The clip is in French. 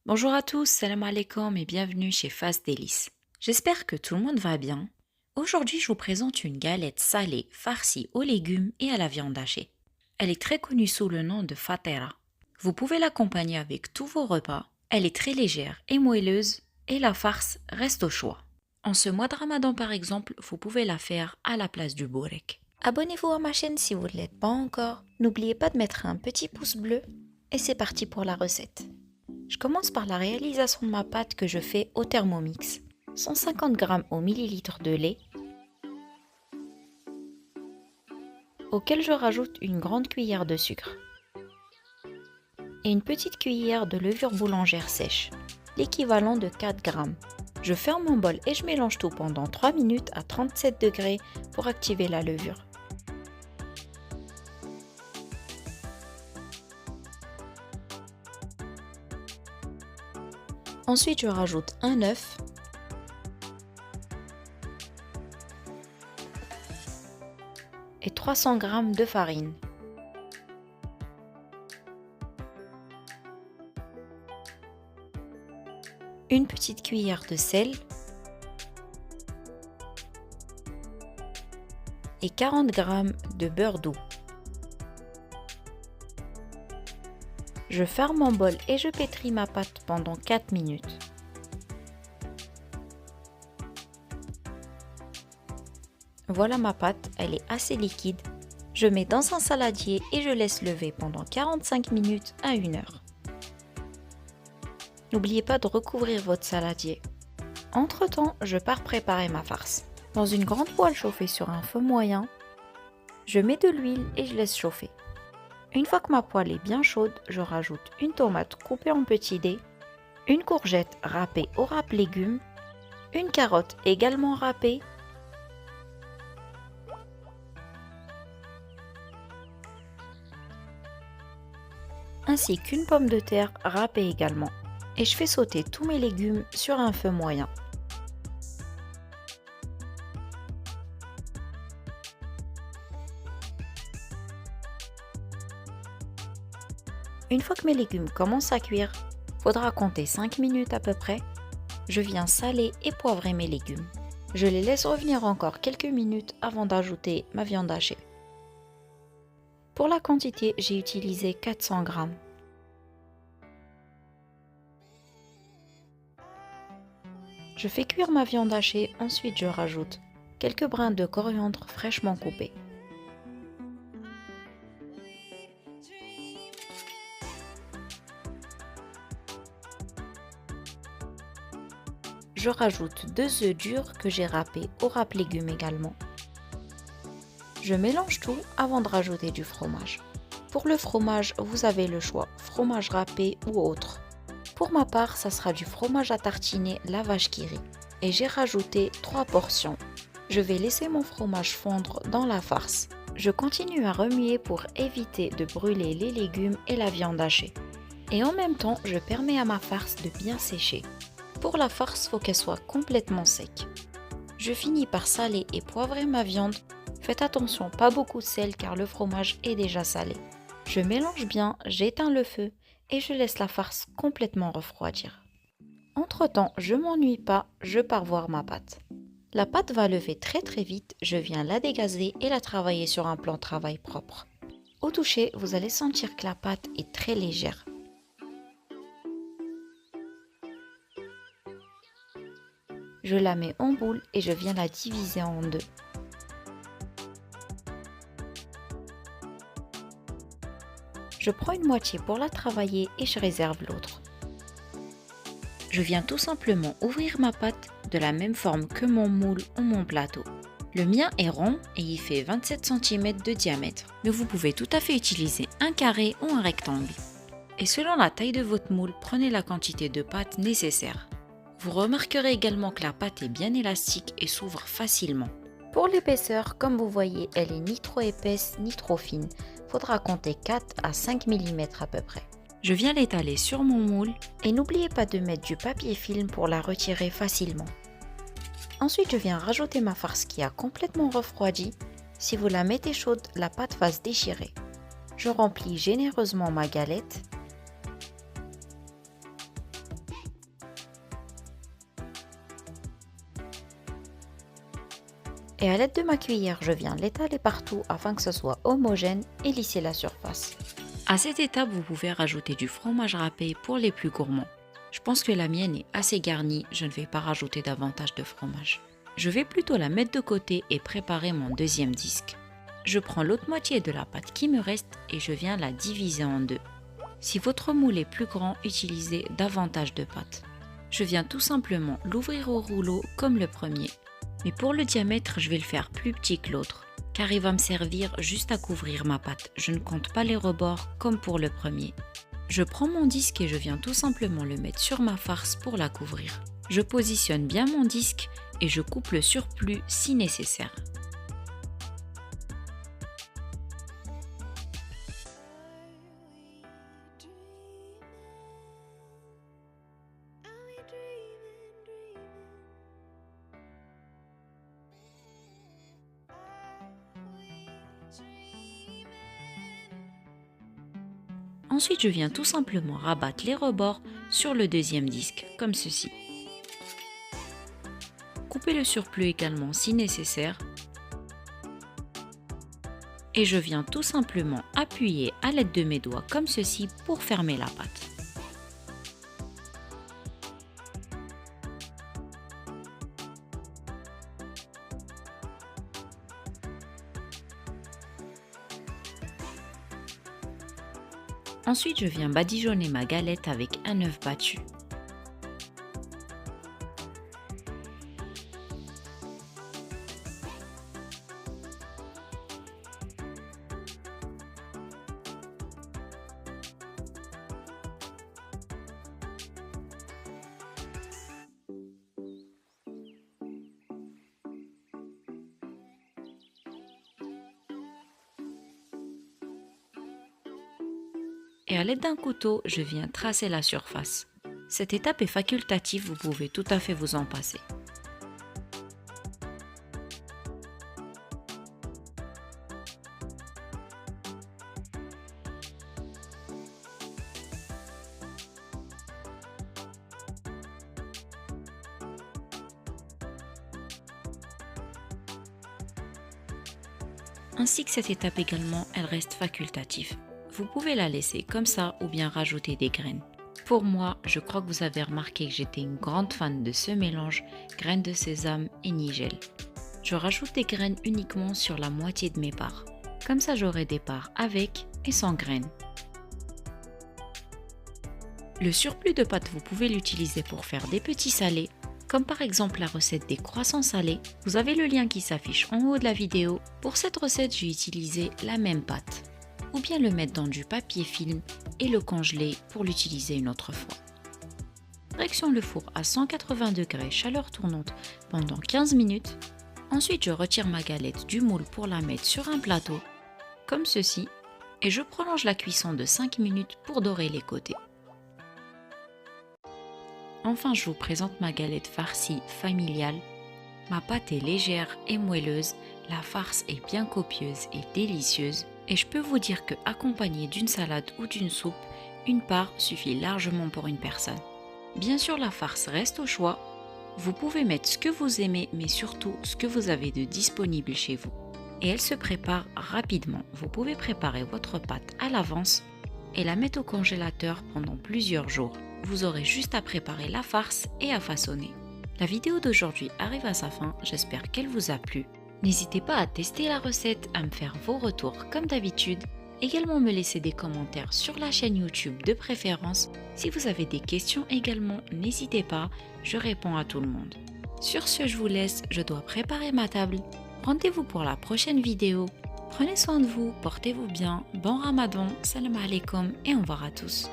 Bonjour à tous, salam alaikum et bienvenue chez Fast Délices. J'espère que tout le monde va bien. Aujourd'hui, je vous présente une galette salée farcie aux légumes et à la viande hachée. Elle est très connue sous le nom de fatera. Vous pouvez l'accompagner avec tous vos repas. Elle est très légère et moelleuse et la farce reste au choix. En ce mois de Ramadan par exemple, vous pouvez la faire à la place du bourek. Abonnez-vous à ma chaîne si vous ne l'êtes pas encore. N'oubliez pas de mettre un petit pouce bleu et c'est parti pour la recette. Je commence par la réalisation de ma pâte que je fais au Thermomix. 150 g au millilitre de lait, auquel je rajoute une grande cuillère de sucre et une petite cuillère de levure boulangère sèche, l'équivalent de 4 g. Je ferme mon bol et je mélange tout pendant 3 minutes à 37 degrés pour activer la levure. Ensuite, je rajoute un œuf et 300 g de farine. Une petite cuillère de sel et 40 g de beurre doux. Je ferme mon bol et je pétris ma pâte pendant 4 minutes. Voilà ma pâte, elle est assez liquide. Je mets dans un saladier et je laisse lever pendant 45 minutes à 1 heure. N'oubliez pas de recouvrir votre saladier. Entre-temps, je pars préparer ma farce. Dans une grande poêle chauffée sur un feu moyen, je mets de l'huile et je laisse chauffer. Une fois que ma poêle est bien chaude, je rajoute une tomate coupée en petits dés, une courgette râpée au râpe légumes, une carotte également râpée, ainsi qu'une pomme de terre râpée également. Et je fais sauter tous mes légumes sur un feu moyen. Une fois que mes légumes commencent à cuire, faudra compter 5 minutes à peu près. Je viens saler et poivrer mes légumes. Je les laisse revenir encore quelques minutes avant d'ajouter ma viande hachée. Pour la quantité, j'ai utilisé 400 g. Je fais cuire ma viande hachée, ensuite je rajoute quelques brins de coriandre fraîchement coupés. Je rajoute 2 œufs durs que j'ai râpés au râpe légumes également. Je mélange tout avant de rajouter du fromage. Pour le fromage, vous avez le choix, fromage râpé ou autre. Pour ma part, ça sera du fromage à tartiner la vache qui rit. Et j'ai rajouté 3 portions. Je vais laisser mon fromage fondre dans la farce. Je continue à remuer pour éviter de brûler les légumes et la viande hachée. Et en même temps, je permets à ma farce de bien sécher. Pour la farce, il faut qu'elle soit complètement sec. Je finis par saler et poivrer ma viande. Faites attention, pas beaucoup de sel car le fromage est déjà salé. Je mélange bien, j'éteins le feu et je laisse la farce complètement refroidir. Entre-temps, je m'ennuie pas, je pars voir ma pâte. La pâte va lever très vite, je viens la dégazer et la travailler sur un plan de travail propre. Au toucher, vous allez sentir que la pâte est très légère. Je la mets en boule et je viens la diviser en deux. Je prends une moitié pour la travailler et je réserve l'autre. Je viens tout simplement ouvrir ma pâte de la même forme que mon moule ou mon plateau. Le mien est rond et il fait 27 cm de diamètre, mais vous pouvez tout à fait utiliser un carré ou un rectangle. Et selon la taille de votre moule, prenez la quantité de pâte nécessaire. Vous remarquerez également que la pâte est bien élastique et s'ouvre facilement. Pour l'épaisseur, comme vous voyez, elle est ni trop épaisse ni trop fine. Faudra compter 4 à 5 mm à peu près. Je viens l'étaler sur mon moule et n'oubliez pas de mettre du papier film pour la retirer facilement. Ensuite, je viens rajouter ma farce qui a complètement refroidi. Si vous la mettez chaude, la pâte va se déchirer. Je remplis généreusement ma galette. Et à l'aide de ma cuillère, je viens l'étaler partout afin que ce soit homogène et lisser la surface. À cette étape, vous pouvez rajouter du fromage râpé pour les plus gourmands. Je pense que la mienne est assez garnie, je ne vais pas rajouter davantage de fromage. Je vais plutôt la mettre de côté et préparer mon deuxième disque. Je prends l'autre moitié de la pâte qui me reste et je viens la diviser en deux. Si votre moule est plus grand, utilisez davantage de pâte. Je viens tout simplement l'ouvrir au rouleau comme le premier. Mais pour le diamètre, je vais le faire plus petit que l'autre, car il va me servir juste à couvrir ma pâte. Je ne compte pas les rebords comme pour le premier. Je prends mon disque et je viens tout simplement le mettre sur ma farce pour la couvrir. Je positionne bien mon disque et je coupe le surplus si nécessaire. Ensuite, je viens tout simplement rabattre les rebords sur le deuxième disque, comme ceci. Couper le surplus également si nécessaire. Et je viens tout simplement appuyer à l'aide de mes doigts comme ceci pour fermer la pâte. Ensuite, je viens badigeonner ma galette avec un œuf battu. Et à l'aide d'un couteau, je viens tracer la surface. Cette étape est facultative, vous pouvez tout à fait vous en passer. Ainsi que cette étape également, elle reste facultative. Vous pouvez la laisser comme ça ou bien rajouter des graines. Pour moi, je crois que vous avez remarqué que j'étais une grande fan de ce mélange graines de sésame et nigel. Je rajoute des graines uniquement sur la moitié de mes parts. Comme ça, j'aurai des parts avec et sans graines. Le surplus de pâte, vous pouvez l'utiliser pour faire des petits salés, comme par exemple la recette des croissants salés. Vous avez le lien qui s'affiche en haut de la vidéo. Pour cette recette, j'ai utilisé la même pâte. Ou bien le mettre dans du papier film et le congeler pour l'utiliser une autre fois. Direction le four à 180 degrés, chaleur tournante pendant 15 minutes. Ensuite, je retire ma galette du moule pour la mettre sur un plateau, comme ceci, et je prolonge la cuisson de 5 minutes pour dorer les côtés. Enfin, je vous présente ma galette farcie familiale. Ma pâte est légère et moelleuse, la farce est bien copieuse et délicieuse. Et je peux vous dire que accompagné d'une salade ou d'une soupe, une part suffit largement pour une personne. Bien sûr, la farce reste au choix. Vous pouvez mettre ce que vous aimez, mais surtout ce que vous avez de disponible chez vous. Et elle se prépare rapidement. Vous pouvez préparer votre pâte à l'avance et la mettre au congélateur pendant plusieurs jours. Vous aurez juste à préparer la farce et à façonner. La vidéo d'aujourd'hui arrive à sa fin, j'espère qu'elle vous a plu. N'hésitez pas à tester la recette, à me faire vos retours comme d'habitude. Également me laisser des commentaires sur la chaîne YouTube de préférence. Si vous avez des questions également, n'hésitez pas, je réponds à tout le monde. Sur ce, je vous laisse, je dois préparer ma table. Rendez-vous pour la prochaine vidéo. Prenez soin de vous, portez-vous bien, bon Ramadan, salam alaikum et au revoir à tous.